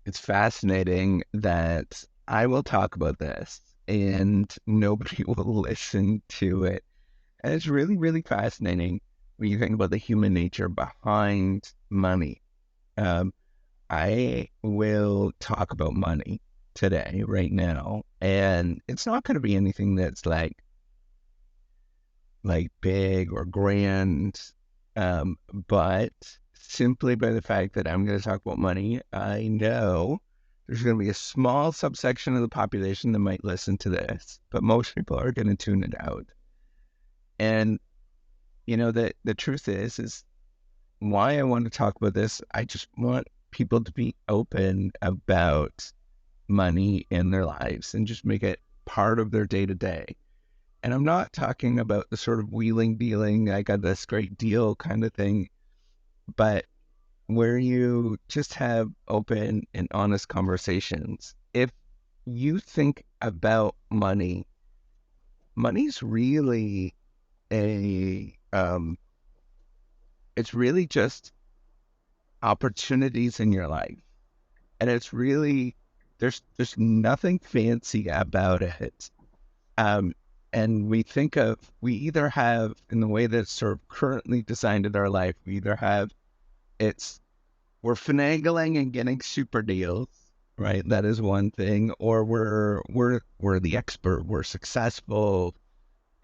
It's fascinating that I will talk about this and nobody will listen to it. And it's really, really fascinating when you think about the human nature behind money. Um, I will talk about money today, right now, and it's not going to be anything that's like big or grand, but simply by the fact that I'm going to talk about money, I know there's going to be a small subsection of the population that might listen to this, but most people are going to tune it out. And the truth is why I want to talk about this. I just want people to be open about money in their lives and just make it part of their day to day. And I'm not talking about the sort of wheeling dealing, I got this great deal kind of thing, but where you just have open and honest conversations. If you think about money, money's really a, it's really just opportunities in your life. And it's really, there's nothing fancy about it. Um, and we either have, in the way that it's sort of currently designed in our life, we either have, it's, we're finagling and getting super deals, right? That is one thing. Or we're the expert, we're successful,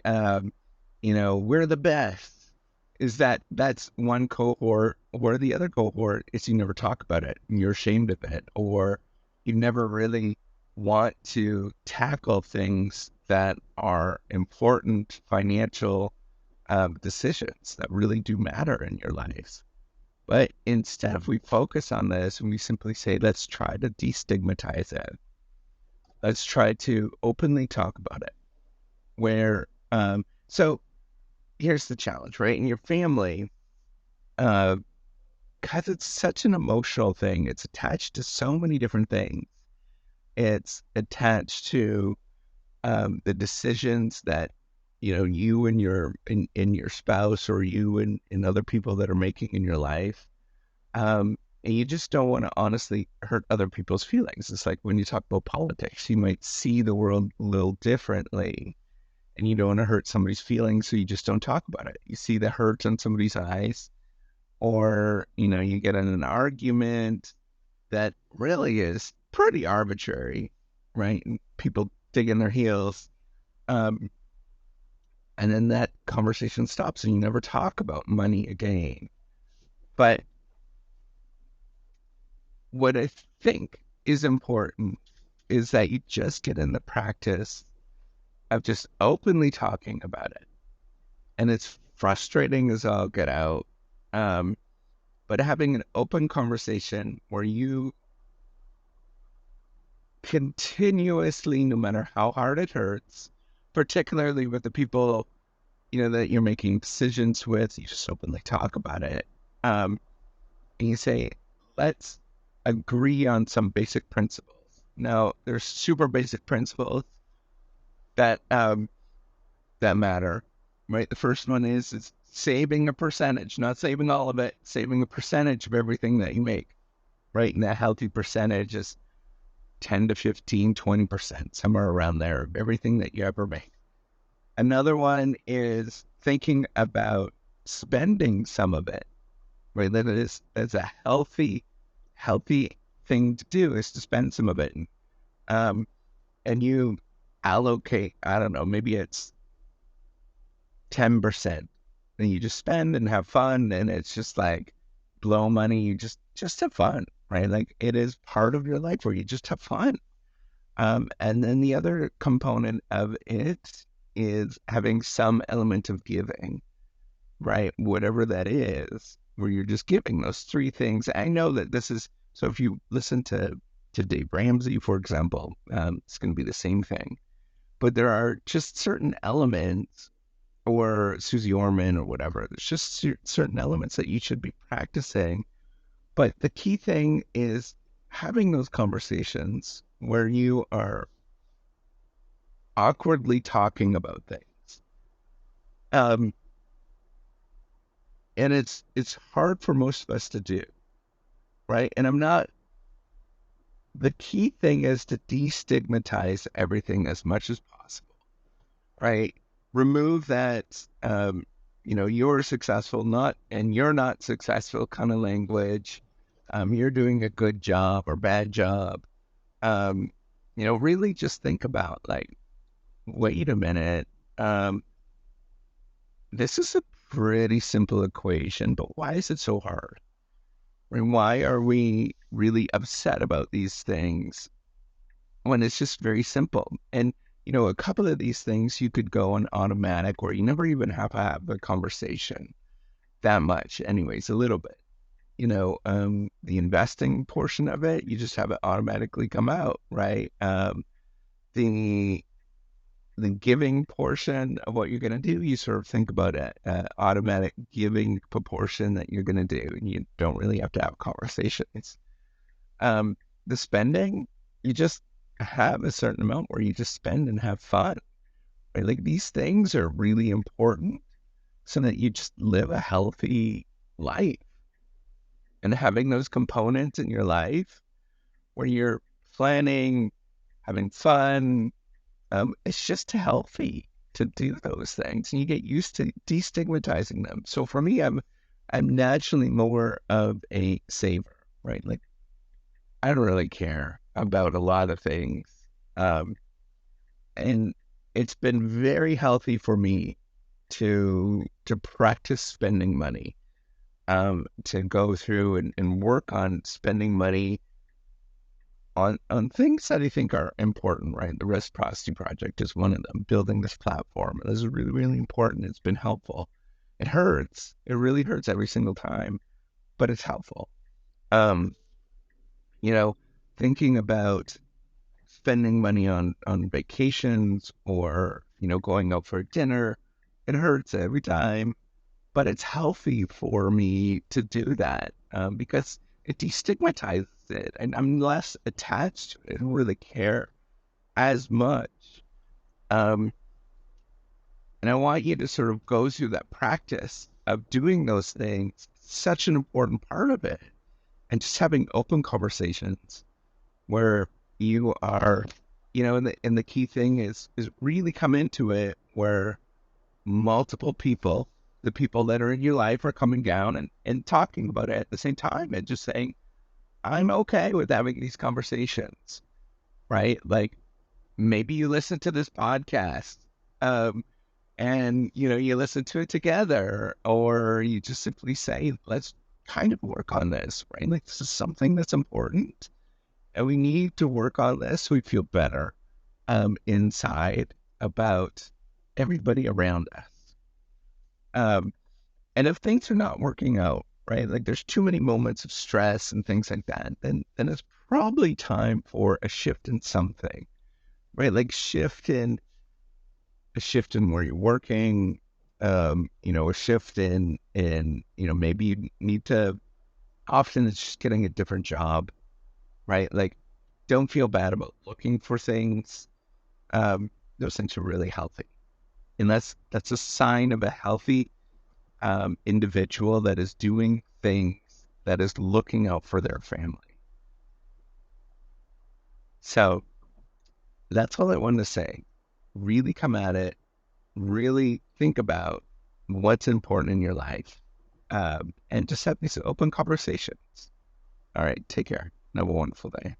um, we're the best. That's one cohort, or the other cohort is you never talk about it and you're ashamed of it, or you never really want to tackle things that are important financial decisions that really do matter in your life. But instead, if we focus on this and we simply say, let's try to destigmatize it, let's try to openly talk about it. So here's the challenge, right? In your family, uh, because it's such an emotional thing, it's attached to so many different things. It's attached to the decisions that you and your spouse, or you and other people that are making in your life. And you just don't want to honestly hurt other people's feelings. It's like when you talk about politics, you might see the world a little differently and you don't want to hurt somebody's feelings, so you just don't talk about it. You see the hurt in somebody's eyes, or you get in an argument that really is pretty arbitrary, right? And people dig in their heels, um, and then that conversation stops, and you never talk about money again. But what I think is important is that you just get in the practice of just openly talking about it. And it's frustrating as all get out. Um, but having an open conversation where you continuously, no matter how hard it hurts, particularly with the people, that you're making decisions with, you just openly talk about it. And you say, let's agree on some basic principles. Now, there's super basic principles that that matter, right? The first one is saving a percentage, not saving all of it, saving a percentage of everything that you make, right? And that healthy percentage is 10 to 15, 20%, somewhere around there of everything that you ever make. Another one is thinking about spending some of it, right? That's a healthy thing to do, is to spend some of it. Um, and you allocate, I don't know, maybe it's 10%. And you just spend and have fun, and it's just like blow money. You just have fun, right? Like it is part of your life where you just have fun. And then the other component of it is having some element of giving, right? Whatever that is, where you're just giving those three things. I know that this is, so if you listen to Dave Ramsey, for example, it's going to be the same thing. But there are just certain elements, or Susie Orman or whatever, there's just certain elements that you should be practicing. But the key thing is having those conversations where you are awkwardly talking about things. Um, and it's hard for most of us to do, right? And I'm not the key thing is to destigmatize everything as much as possible, right? Remove that, you're successful, not, and you're not successful kind of language. You're doing a good job or bad job. Um, really just think about like, wait a minute. Um, this is a pretty simple equation, but why is it so hard? And why are we really upset about these things when it's just very simple? And, a couple of these things you could go on automatic where you never even have to have the conversation that much, anyways, a little bit. The investing portion of it, you just have it automatically come out, right? The the giving portion of what you're going to do, you sort of think about it, automatic giving proportion that you're going to do, and you don't really have to have conversations. The spending, you just have a certain amount where you just spend and have fun. Right? Like these things are really important so that you just live a healthy life. And having those components in your life where you're planning, having fun, it's just healthy to do those things, and you get used to destigmatizing them. So for me, I'm naturally more of a saver, right? Like I don't really care about a lot of things. Um, and it's been very healthy for me to practice spending money, to go through and work on spending money on things that I think are important, right? The Reciprocity Project is one of them. Building this platform is really, really important. It's been helpful. It hurts. It really hurts every single time, but it's helpful. Um, you know, Thinking about spending money on vacations or, going out for dinner, it hurts every time, but it's healthy for me to do that, because it destigmatizes it and I'm less attached to it. I don't really care as much. Um, and I want you to sort of go through that practice of doing those things, such an important part of it, and just having open conversations where you are, and the key thing is really come into it where multiple people, the people that are in your life, are coming down and talking about it at the same time and just saying, I'm okay with having these conversations, right? Like maybe you listen to this podcast, um, and you listen to it together, or you just simply say, let's kind of work on this, right? Like this is something that's important and we need to work on this so we feel better, inside about everybody around us. Um, and if things are not working out, right, like there's too many moments of stress and things like that, then it's probably time for a shift in something, right? Like a shift in where you're working, a shift in maybe you need to. Often it's just getting a different job, right? Like, don't feel bad about looking for things. Those things are really healthy, and that's a sign of a healthy, individual that is doing things, that is looking out for their family. So that's all I wanted to say. Really come at it. Really think about what's important in your life, and just have these open conversations. All right, take care. Have a wonderful day.